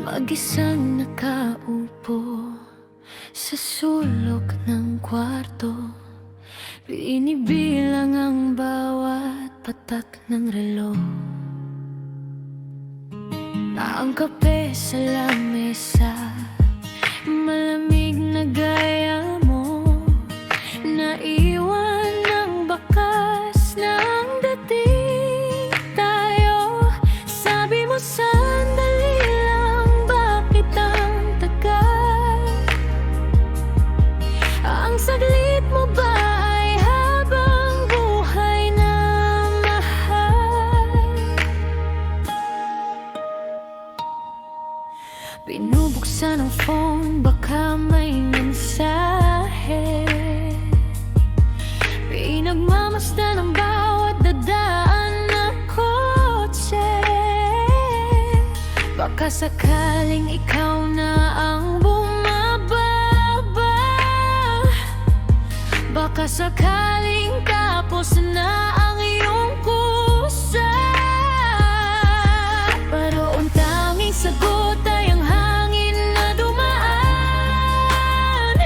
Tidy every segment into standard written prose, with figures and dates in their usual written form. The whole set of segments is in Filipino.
Mag-isang nakaupo sa sulok ng kwarto, binibilang ang bawat patak ng relo. Ang kape sa lamesa, malamig na gaya mo, naiwan ng bakas ng dating tayo. Sabi mo sandali lang, bakit ang tagal? Ang saglit mo ba ay habang buhay na mahal? Binubuksan ang phone, baka may mensahe. Pinagmamasdan ang bawat dadaan na kotse. Baka sakaling ikaw na ang bumababa. Baka sakaling tapos na ang iyong kusa. Pero ang tanging sagot ay ang hangin na dumaan,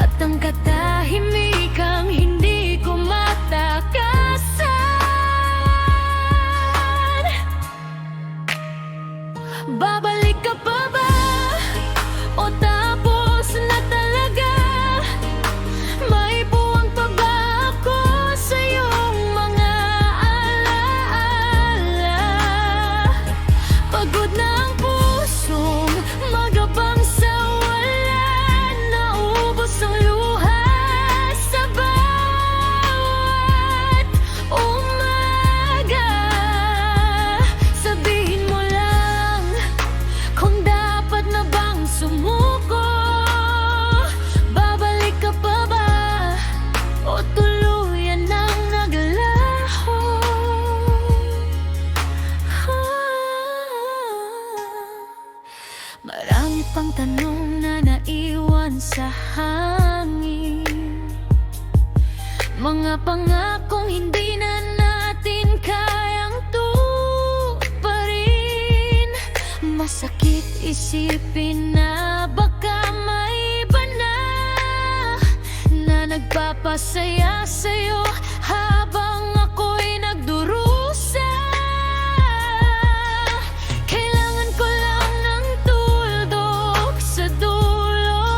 at ang katahimikang hindi ko matakasan. Babalik ka pa ba? O tapos na talaga? May buwang pa ba ako sa iyong mga alaala? Pagod na ang pusong magabang sa wala, naubos ang luha sa bawat umaga. Sabihin mo lang kung dapat na bang sumuko. Babalik ka pa ba o tuluyan nang naglaho? Marami pang tanong na naiwan sa hangin, mga pangakong hindi na natin kayang tuparin. Masakit isipin na baka may iba na nagpapasaya sa'yo habang ako'y nagdurusa. Kailangan ko lang ng tuldok sa dulo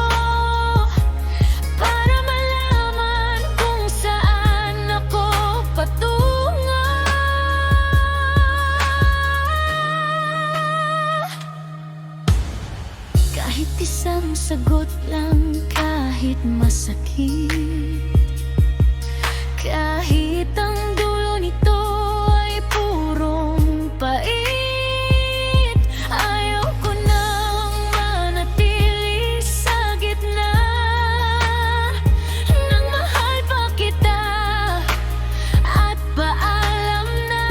para malaman kung saan ako patungo. Kahit isang sagot lang, kahit masakit, kahit ang dulo nito ay purong pait, ayaw ko nang manatili sa gitna ng mahal pa kita at paalam na.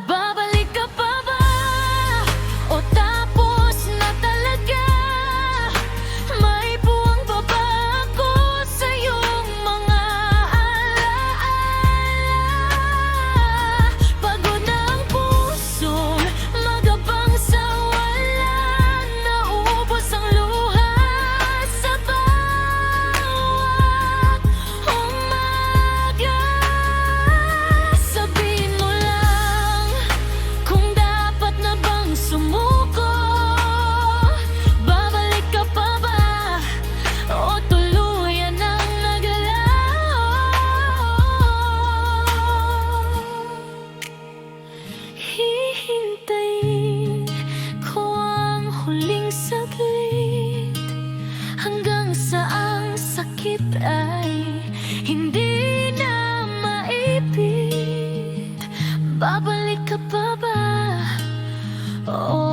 Babalik ka pa ba o tapos na talaga? May buwang pa ba ako sa iyong mga alaala? Pagod na ang pusong magabang sa wala, naubos ang luha sa bawat umaga. Sabihin mo lang kung dapat na bang sumuko. Babalik ka pa ba o tuluyan nang naglaho? Hihintayin ko ang huling saglit, hanggang sa ang sakit ay hindi na maipit. Babalik ka pa ba o